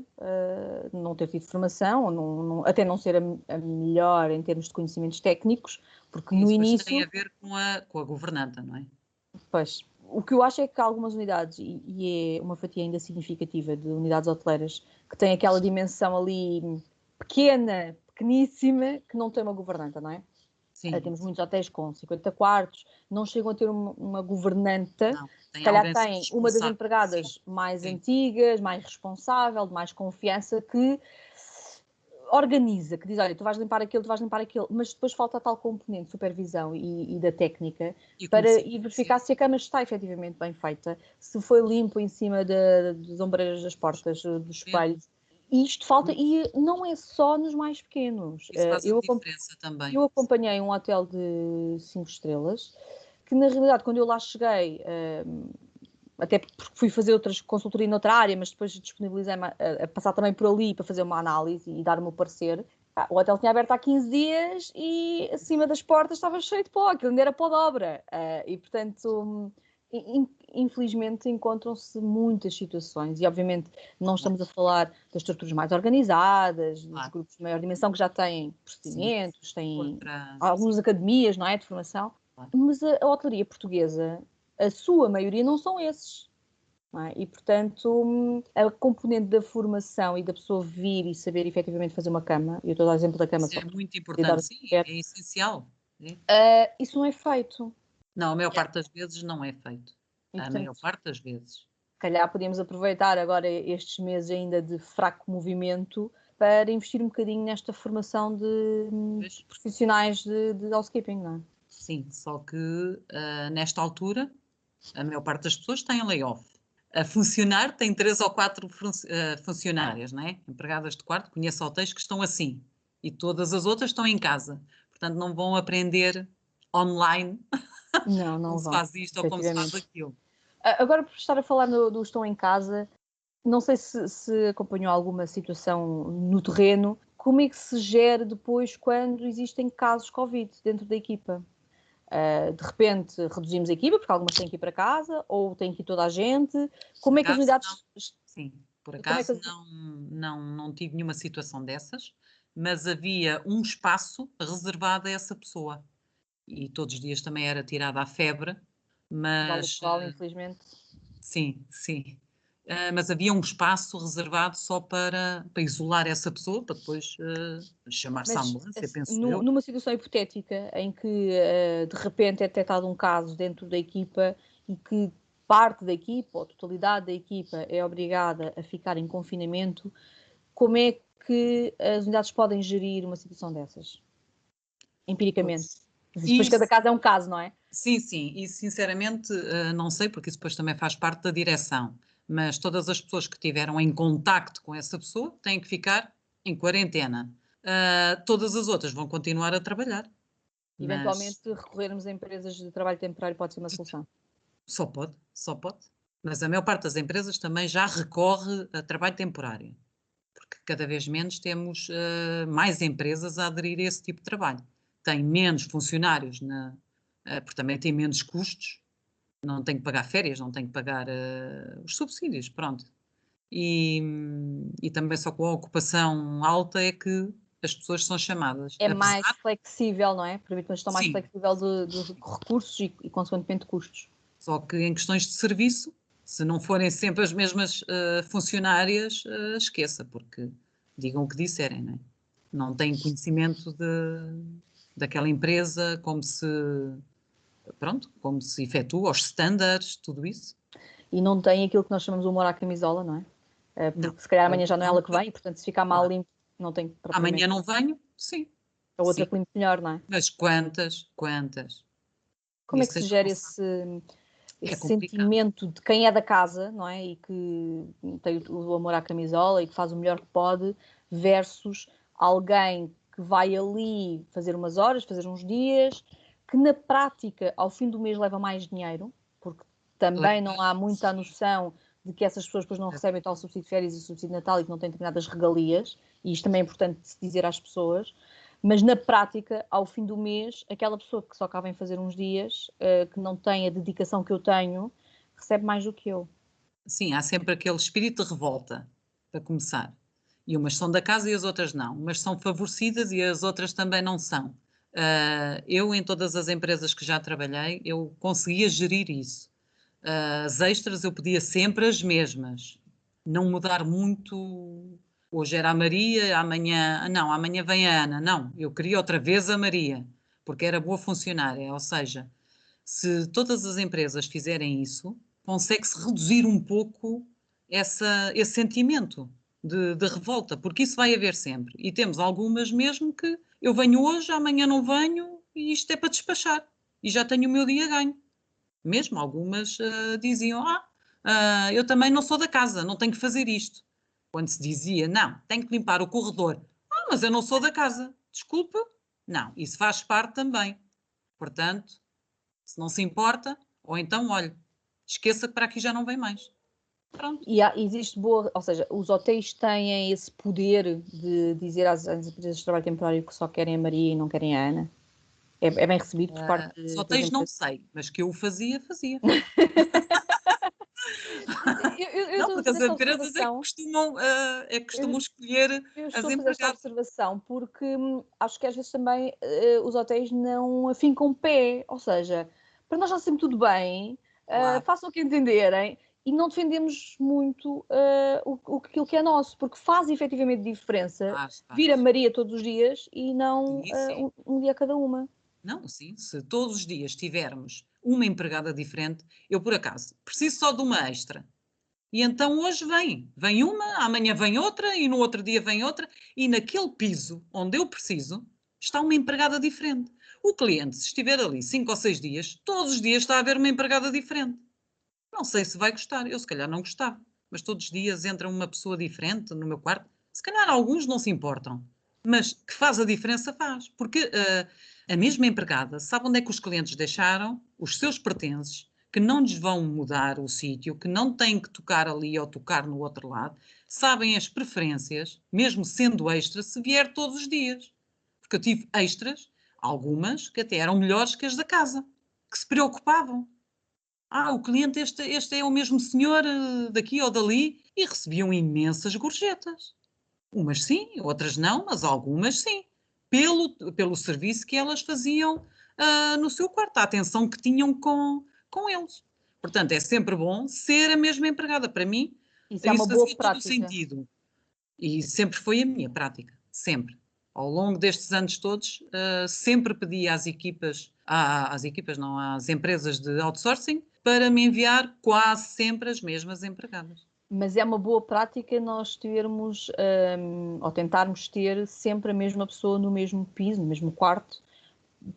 tido formação, ou até não ser a melhor em termos de conhecimentos técnicos, porque no Isso depois tem a início, ver com a governanta, não é? pois, o que eu acho é que há algumas unidades, e é uma fatia ainda significativa de unidades hoteleiras, que têm aquela dimensão ali pequena, pequeníssima, que não tem uma governanta, não é? Sim, Temos muitos hotéis com 50 quartos, não chegam a ter uma governanta, não, se tem calhar alguém têm uma das responsável. Sim, empregadas mais sim, antigas, mais responsável, de mais confiança, que organiza, que diz, olha, tu vais limpar aquilo, tu vais limpar aquilo, mas depois falta a tal componente de supervisão e da técnica e para conhecimento, ir sim. verificar se a cama está efetivamente bem feita, se foi limpo em cima das ombreiras das portas, dos Mesmo. espelhos. E isto falta, e não é só nos mais pequenos. Isso faz a diferença também. Eu acompanhei um hotel de 5 estrelas, que na realidade, quando eu lá cheguei, até porque fui fazer outras consultoria noutra área, mas depois disponibilizei-me a passar também por ali para fazer uma análise e dar o meu parecer. O hotel tinha aberto há 15 dias e acima das portas estava cheio de pó, aquilo ainda era pó de obra. E portanto, infelizmente encontram-se muitas situações e obviamente não estamos a falar das estruturas mais organizadas, dos Claro, grupos de maior dimensão que já têm sim. procedimentos, têm Outra, sim, algumas academias, não é, de formação, claro. mas a hotelaria portuguesa, a sua maioria não são esses. Não é? E, portanto, a componente da formação e da pessoa vir e saber efetivamente fazer uma cama, eu estou a dar exemplo da cama Isso só é para muito dar importante, o sim, certo, é essencial. É. isso não é feito. Não, a maior parte das vezes não é feito. E, A portanto, maior parte das vezes. se calhar podíamos aproveitar agora estes meses ainda de fraco movimento para investir um bocadinho nesta formação de Pois, profissionais de housekeeping, não é? sim, só que nesta altura a maior parte das pessoas tem layoff. A funcionar tem 3 ou 4 funcionárias, não é? Empregadas de quarto, conheço hotéis que estão assim. E todas as outras estão em casa. Portanto, não vão aprender online Não, como não se vão, faz isto ou como se faz efetivamente. aquilo. Agora, por estar a falar do Estão em Casa, não sei se acompanhou alguma situação no terreno. Como é que se gera depois quando existem casos Covid dentro da equipa? De repente reduzimos a equipa, porque algumas têm que ir para casa, ou tem que ir toda a gente. Como é que as unidades... Sim, por acaso não tive nenhuma situação dessas, mas havia um espaço reservado a essa pessoa. E todos os dias também era tirada a febre, mas... infelizmente. Sim. Mas havia um espaço reservado só para isolar essa pessoa, para depois chamar-se a ambulância, penso eu. Numa situação hipotética em que de repente é detectado um caso dentro da equipa e que parte da equipa, ou a totalidade da equipa, é obrigada a ficar em confinamento, como é que as unidades podem gerir uma situação dessas? Empiricamente. Depois cada caso é um caso, não é? Sim. E sinceramente não sei, porque isso depois também faz parte da direção. Mas todas as pessoas que estiveram em contacto com essa pessoa têm que ficar em quarentena. Todas as outras vão continuar a trabalhar. Eventualmente recorrermos a empresas de trabalho temporário pode ser uma solução. Só pode. Mas a maior parte das empresas também já recorre a trabalho temporário. Porque cada vez menos temos mais empresas a aderir a esse tipo de trabalho. Tem menos funcionários, porque também tem menos custos, não tem que pagar férias, não tem que pagar os subsídios, pronto. E também só com a ocupação alta é que as pessoas são chamadas. É mais flexível, não é? Permite uma gestão mais Sim. flexível de recursos e consequentemente, custos. Só que em questões de serviço, se não forem sempre as mesmas funcionárias, esqueça, porque digam o que disserem, não é? Não têm conhecimento daquela empresa, como se efetua, os standards, tudo isso. E não tem aquilo que nós chamamos de humor à camisola, não é? Porque não. Se calhar amanhã já não é ela que vem, e portanto se ficar mal limpo, não tem propriamente... Amanhã não venho, sim. A outra que limpe melhor, não é? Mas quantas? Como é que se gera esse sentimento de quem é da casa, não é? E que tem o amor à camisola e que faz o melhor que pode, versus alguém que vai ali fazer umas horas, fazer uns dias, que na prática, ao fim do mês, leva mais dinheiro, porque também não há muita noção de que essas pessoas depois não recebem tal subsídio de férias e subsídio de Natal e que não têm determinadas regalias, e isto também é importante de se dizer às pessoas. Mas na prática, ao fim do mês, aquela pessoa que só acaba em fazer uns dias, que não tem a dedicação que eu tenho, recebe mais do que eu. Sim, há sempre aquele espírito de revolta, para começar. E umas são da casa e as outras não. Umas são favorecidas e as outras também não são. Eu, em todas as empresas que já trabalhei, eu conseguia gerir isso. As extras eu pedia sempre as mesmas. Não mudar muito. Hoje era a Maria, amanhã vem a Ana. Não, eu queria outra vez a Maria, porque era boa funcionária. Ou seja, se todas as empresas fizerem isso, consegue-se reduzir um pouco esse sentimento de revolta, porque isso vai haver sempre. E temos algumas mesmo que eu venho hoje, amanhã não venho e isto é para despachar. E já tenho o meu dia ganho. Mesmo algumas diziam, eu também não sou da casa, não tenho que fazer isto. Quando se dizia, não, tenho que limpar o corredor. Mas eu não sou da casa. Desculpa. Não, isso faz parte também. Portanto, se não se importa, ou então, olha, esqueça que para aqui já não vem mais. Pronto. E existe boa, ou seja, os hotéis têm esse poder de dizer às empresas de trabalho temporário que só querem a Maria e não querem a Ana? É bem recebido por parte Os hotéis não sei, mas que eu o fazia. Não, porque as empresas é que costumam escolher eu as estou a fazer esta empregadas. observação porque acho que às vezes também os hotéis não afincam o pé, ou seja, para nós está sempre tudo bem, Claro. façam o que entenderem e não defendemos muito aquilo que é nosso, porque faz efetivamente diferença vir a Maria todos os dias e não um dia a cada uma. Não, sim, se todos os dias tivermos uma empregada diferente, eu por acaso preciso só de uma extra. E então hoje vem uma, amanhã vem outra e no outro dia vem outra e naquele piso onde eu preciso está uma empregada diferente. O cliente, se estiver ali 5 ou 6 dias, todos os dias está a haver uma empregada diferente. Não sei se vai gostar, eu se calhar não gostava, mas todos os dias entra uma pessoa diferente no meu quarto. Se calhar alguns não se importam, mas que faz a diferença faz, porque a mesma empregada sabe onde é que os clientes deixaram os seus pertences, que não lhes vão mudar o sítio, que não têm que tocar ali ou tocar no outro lado, sabem as preferências, mesmo sendo extra, se vier todos os dias. Porque eu tive extras Algumas que até eram melhores que as da casa, que se preocupavam. O cliente, este é o mesmo senhor daqui ou dali, e recebiam imensas gorjetas. Umas sim, outras não, mas algumas sim. Pelo serviço que elas faziam no seu quarto, a atenção que tinham com eles. Portanto, é sempre bom ser a mesma empregada. Para mim, Isso é uma isso boa fazia todo o prática. sentido. E sempre foi a minha prática, sempre. Ao longo destes anos todos, sempre pedi às equipas, às equipas não, às empresas de outsourcing, para me enviar quase sempre as mesmas empregadas. Mas é uma boa prática nós termos, ou tentarmos ter sempre a mesma pessoa no mesmo piso, no mesmo quarto,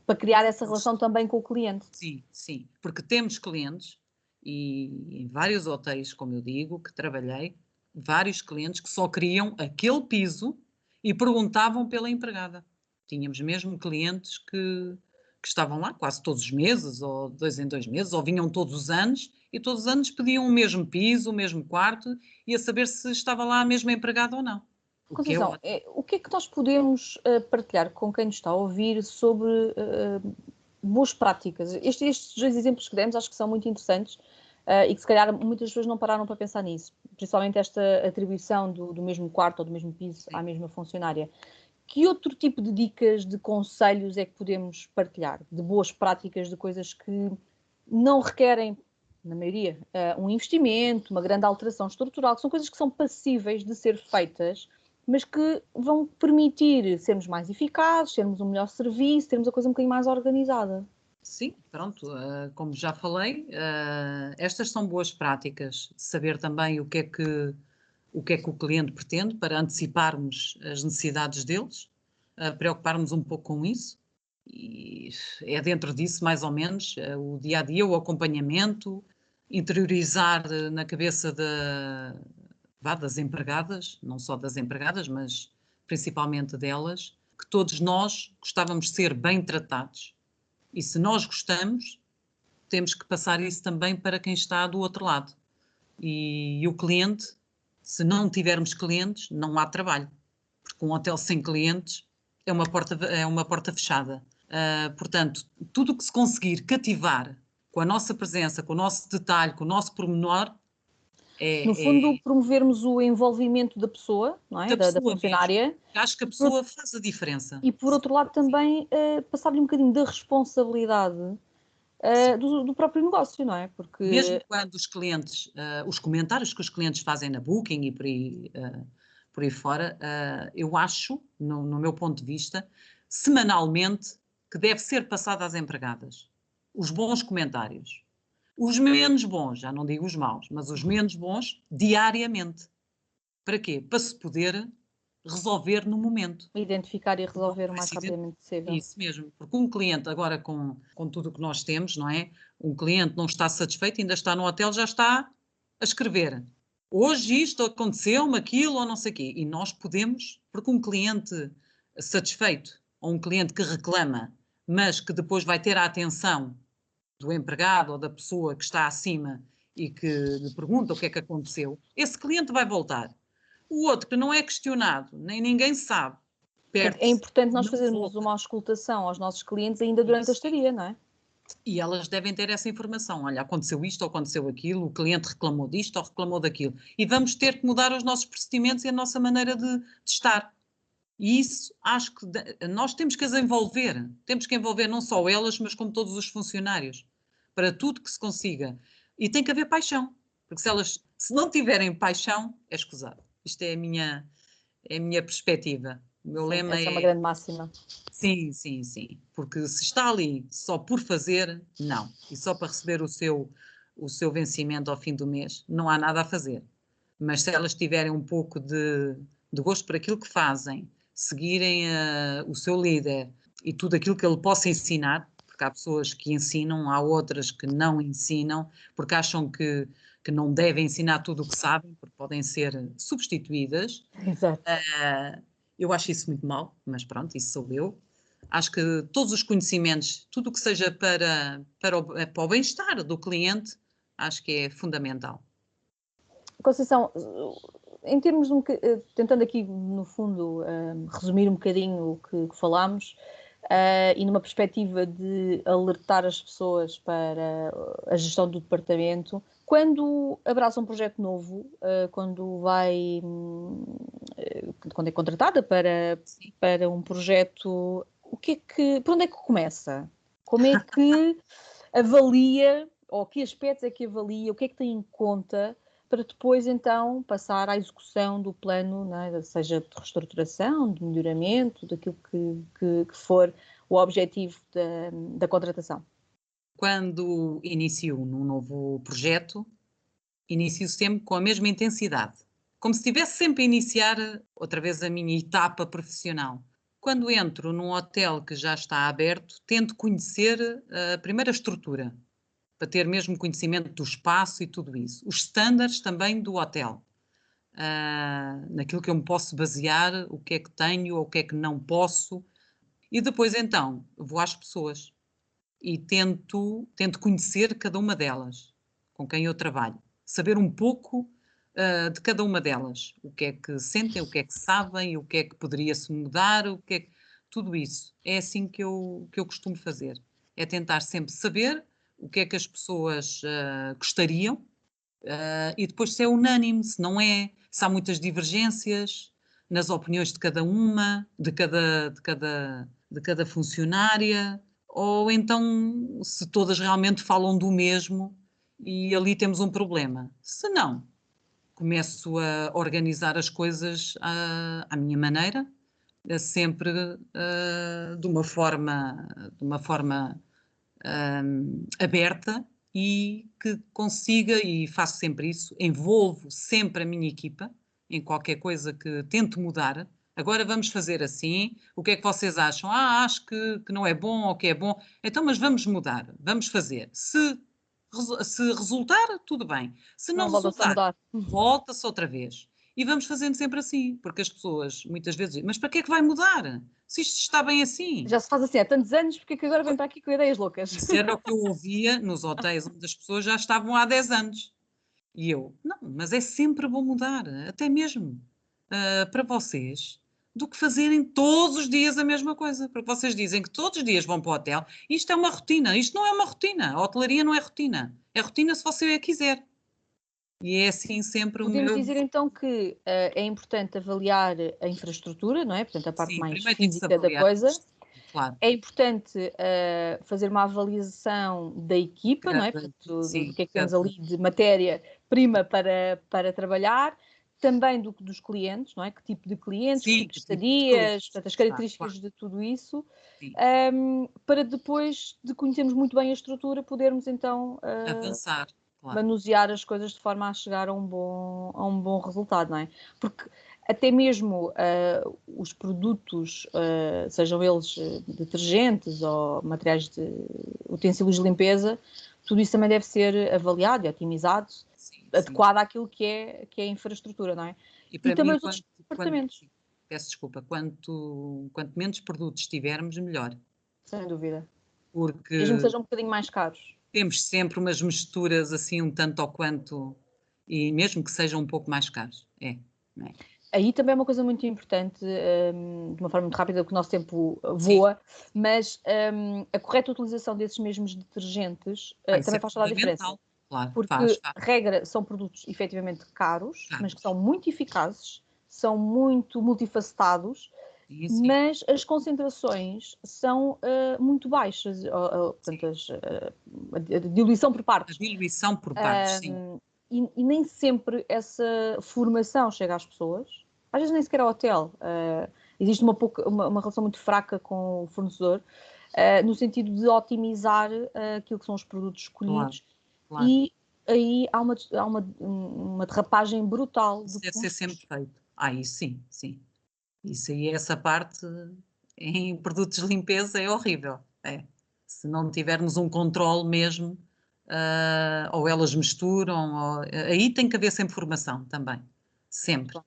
para criar essa relação também com o cliente. Sim, sim, porque temos clientes, e em vários hotéis, como eu digo, que trabalhei, vários clientes que só queriam aquele piso e perguntavam pela empregada. Tínhamos mesmo clientes que estavam lá quase todos os meses, ou 2 em 2 meses, ou vinham todos os anos, e todos os anos pediam o mesmo piso, o mesmo quarto, e a saber se estava lá a mesma empregada ou não. O que é Conceição, ótimo. o que é que nós podemos partilhar com quem nos está a ouvir sobre boas práticas? Estes dois exemplos que demos acho que são muito interessantes e que se calhar muitas pessoas não pararam para pensar nisso, principalmente esta atribuição do mesmo quarto ou do mesmo piso à Sim. mesma funcionária. Que outro tipo de dicas, de conselhos é que podemos partilhar? De boas práticas, de coisas que não requerem, na maioria, um investimento, uma grande alteração estrutural, que são coisas que são passíveis de ser feitas, mas que vão permitir sermos mais eficazes, termos um melhor serviço, termos a coisa um bocadinho mais organizada. Sim, pronto, como já falei, estas são boas práticas. Saber também o que é que o cliente pretende para anteciparmos as necessidades deles, preocuparmos um pouco com isso. E é dentro disso, mais ou menos, o dia a dia, o acompanhamento, interiorizar na cabeça das empregadas, não só das empregadas, mas principalmente delas, que todos nós gostávamos de ser bem tratados. E se nós gostamos, temos que passar isso também para quem está do outro lado. E o cliente, se não tivermos clientes, não há trabalho. Porque um hotel sem clientes é uma porta fechada. Portanto, tudo o que se conseguir cativar com a nossa presença, com o nosso detalhe, com o nosso pormenor, No fundo, promovermos o envolvimento da pessoa, não é? da Da pessoa mesmo. funcionária, Acho que a pessoa faz a diferença. e por outro lado também passar-lhe um bocadinho da responsabilidade Sim. do próprio negócio, não é? Mesmo Porque quando os clientes, os comentários que os clientes fazem na Booking e por aí fora, eu acho, no meu ponto de vista, semanalmente, que deve ser passado às empregadas. Os bons comentários. Os menos bons, já não digo os maus, mas os menos bons, diariamente. Para quê? Para se poder resolver no momento. identificar e Não resolver o mais precisa. rapidamente possível. Isso mesmo, porque um cliente agora com tudo o que nós temos, não é? Um cliente não está satisfeito, ainda está no hotel, já está a escrever. Hoje isto aconteceu-me, aquilo ou não sei o quê. E nós podemos, porque um cliente satisfeito ou um cliente que reclama, mas que depois vai ter a atenção do empregado ou da pessoa que está acima e que lhe pergunta o que é que aconteceu, esse cliente vai voltar. O outro que não é questionado, nem ninguém sabe, Portanto, é perde-se, importante nós não fazermos volta. uma auscultação aos nossos clientes ainda durante a Isso. estadia, não é? E elas devem ter essa informação. Olha, aconteceu isto ou aconteceu aquilo, o cliente reclamou disto ou reclamou daquilo. E vamos ter que mudar os nossos procedimentos e a nossa maneira de estar. E isso acho que nós temos que as envolver. Temos que envolver não só elas, mas como todos os funcionários. Para tudo que se consiga. E tem que haver paixão. Porque se não tiverem paixão, é escusado. Isto é a minha perspectiva. O meu Sim, lema essa é uma é grande máxima. sim, sim, sim. Porque se está ali só por fazer, não. E só para receber o seu vencimento ao fim do mês, não há nada a fazer. Mas se elas tiverem um pouco de gosto por aquilo que fazem, seguirem o seu líder e tudo aquilo que ele possa ensinar, porque há pessoas que ensinam, há outras que não ensinam, porque acham que não devem ensinar tudo o que sabem, porque podem ser substituídas. Exato. Eu acho isso muito mal, mas pronto, isso sou eu. Acho que todos os conhecimentos, tudo o que seja para o bem-estar do cliente, acho que é fundamental. Conceição, em termos de tentando aqui, no fundo, resumir um bocadinho o que falámos, e numa perspectiva de alertar as pessoas para a gestão do departamento, quando abraça um projeto novo, quando é contratada para um projeto, por onde é que começa? Como é que avalia, ou que aspectos é que avalia, o que é que tem em conta para depois então passar à execução do plano, né, seja de reestruturação, de melhoramento, daquilo que for o objetivo da contratação? Quando inicio num novo projeto, inicio sempre com a mesma intensidade, como se estivesse sempre a iniciar outra vez a minha etapa profissional. Quando entro num hotel que já está aberto, tento conhecer a primeira estrutura, para ter mesmo conhecimento do espaço e tudo isso. Os standards também do hotel. Naquilo que eu me posso basear, o que é que tenho ou o que é que não posso. E depois então vou às pessoas e tento conhecer cada uma delas, com quem eu trabalho. Saber um pouco de cada uma delas. O que é que sentem, o que é que sabem, o que é que poderia-se mudar, tudo isso. É assim que eu costumo fazer. É tentar sempre saber o que é que as pessoas gostariam e depois se é unânime, se não é, se há muitas divergências nas opiniões de cada uma, de cada funcionária, ou então se todas realmente falam do mesmo e ali temos um problema. Se não, começo a organizar as coisas à minha maneira, sempre de uma forma aberta e que consiga, e faço sempre isso, envolvo sempre a minha equipa em qualquer coisa que tento mudar. Agora vamos fazer assim, o que é que vocês acham? Acho que não é bom ou que é bom. Então, mas vamos mudar, vamos fazer. Se resultar, tudo bem. Se não Não volta-se a resultar, mudar. volta-se outra vez. E vamos fazendo sempre assim, porque as pessoas muitas vezes dizem, mas para que é que vai mudar? Se isto está bem assim. Já se faz assim há tantos anos, porque é que agora vem para aqui com ideias loucas? Isso era o que eu ouvia nos hotéis onde as pessoas já estavam há 10 anos. E eu, não, mas é sempre bom mudar, até mesmo para vocês, do que fazerem todos os dias a mesma coisa. Porque vocês dizem que todos os dias vão para o hotel. Isto é uma rotina. Isto não é uma rotina. A hotelaria não é rotina. É rotina se você a quiser. E é assim sempre o Podemos meu. dizer então que é importante avaliar a infraestrutura, não é? Portanto, a parte Sim, mais primeiro tem que se física da avaliar coisa. isto. Claro. É importante fazer uma avaliação da equipa, não é? Cada, Portanto, do sim, que é que temos cada, ali de matéria-prima para trabalhar, também dos clientes, não é? Que tipo de clientes, que sim, tipo de que tipo de pessoas. estadias, portanto, as Está, características claro. de tudo isso, Sim. para depois de conhecermos muito bem a estrutura, podermos então Avançar, claro. manusear as coisas de forma a chegar a um bom resultado, não é? Porque até mesmo os produtos, sejam eles detergentes ou materiais de utensílios de limpeza, tudo isso também deve ser avaliado e otimizado, Sim, sim. adequado àquilo que é a infraestrutura, não é? E E para também mim, os outros departamentos, peço desculpa, quanto menos produtos tivermos, melhor. sem dúvida. Mesmo que Porque sejam um bocadinho mais caros. temos sempre umas misturas assim um tanto ou quanto, e mesmo que sejam um pouco mais caros. Não é? Aí também é uma coisa muito importante, de uma forma muito rápida, porque o nosso tempo Sim, voa, mas a correta utilização desses mesmos detergentes isso também é faz toda a diferença. fundamental. Claro, Porque, faz. regra, são produtos efetivamente caros, mas que Caros. são muito eficazes, são muito multifacetados, Sim, sim. mas as concentrações são muito baixas, portanto, a diluição por A partes. diluição por partes, sim. E nem sempre essa formação chega às pessoas, às vezes nem sequer ao hotel. Existe uma relação muito fraca com o fornecedor, no sentido de otimizar aquilo que são os produtos Claro, escolhidos, claro. e aí há uma derrapagem brutal Isso de deve ser sempre custos. feito. Isso sim, sim. Isso aí, essa parte em produtos de limpeza é horrível. É. Se não tivermos um controle mesmo, ou elas misturam, aí tem que haver sempre formação também. Sempre.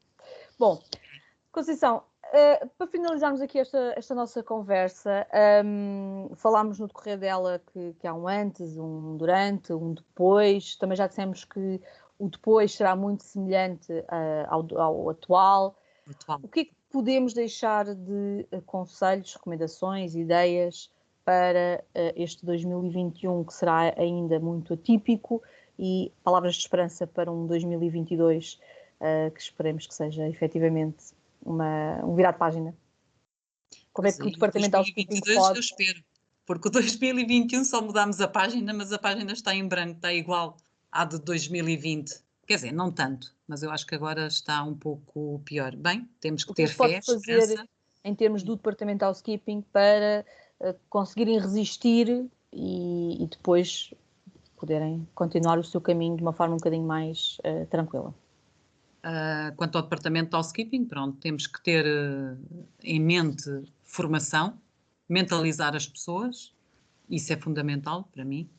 Bom, Conceição, para finalizarmos aqui esta nossa conversa, falámos no decorrer dela que há um antes, um durante, um depois. Também já dissemos que o depois será muito semelhante ao atual. Atual. O que é que podemos deixar de conselhos, recomendações, ideias para este 2021, que será ainda muito atípico, e palavras de esperança para um 2022 que esperemos que seja efetivamente um virar de página? Como é que o Departamento de Housekeeping 2022 pode... eu espero, porque o 2021 só mudámos a página, mas a página está em branco, está igual à de 2020. Quer dizer, não tanto, mas eu acho que agora está um pouco pior. Bem, temos que O que é ter que pode fé, fazer esperança. em termos do Departamento de Housekeeping para conseguirem resistir e depois poderem continuar o seu caminho de uma forma um bocadinho mais tranquila? Quanto ao departamento de housekeeping, pronto, temos que ter em mente formação, mentalizar as pessoas, isso é fundamental para mim.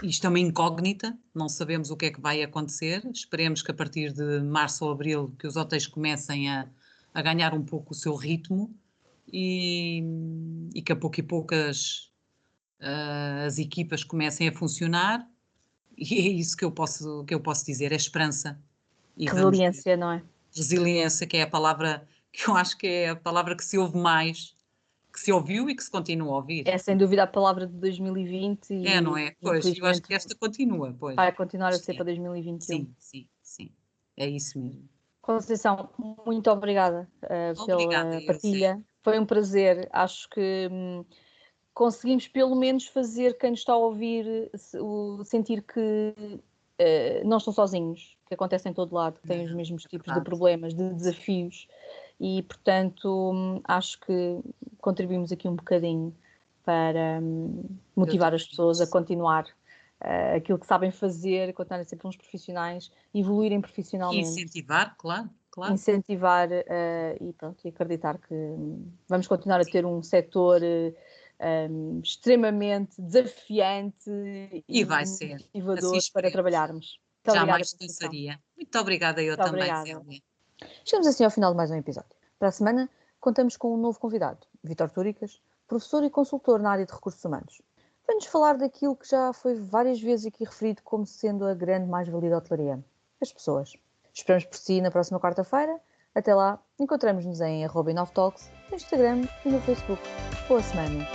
Isto é uma incógnita, não sabemos o que é que vai acontecer. Esperemos que a partir de março ou abril que os hotéis comecem a ganhar um pouco o seu ritmo e que a pouco e poucas as equipas comecem a funcionar. E é isso que eu posso dizer, é esperança. E vamos ver. Resiliência, não é? Resiliência, que é a palavra que eu acho que é a palavra que se ouve mais, que se ouviu e que se continua a ouvir. É sem dúvida a palavra de 2020 É, não e é? Pois, eu acho infelizmente que esta continua, pois. vai continuar a Acho ser que é. para 2021. Sim, sim, sim. É isso mesmo. Conceição, muito obrigada Obrigada, pela Ilse. partilha. Foi um prazer. Acho que conseguimos pelo menos fazer quem nos está a ouvir sentir que não estão sozinhos, que acontece em todo lado, que têm os Não, mesmos é tipos de verdade. problemas, de desafios e, portanto, acho que contribuímos aqui um bocadinho para Eu motivar as também pessoas a acho. continuar aquilo que sabem fazer, continuarem sempre uns profissionais, evoluírem E profissionalmente, incentivar, claro, claro. incentivar e, pronto, e acreditar que vamos continuar a ter um setor extremamente desafiante E e vai ser. Assim motivador para esperemos. trabalharmos. Muito obrigada, Jamais Conceição. pensaria. Muito obrigada, eu Muito também, obrigada. Célia. Chegamos assim ao final de mais um episódio. Para a semana, contamos com um novo convidado, Vítor Túricas, professor e consultor na área de recursos humanos. Vem-nos falar daquilo que já foi várias vezes aqui referido como sendo a grande mais-valia da hotelaria: as pessoas. Esperamos por si na próxima quarta-feira. Até lá, encontramos-nos em @inovetalks, no Instagram e no Facebook. Boa semana!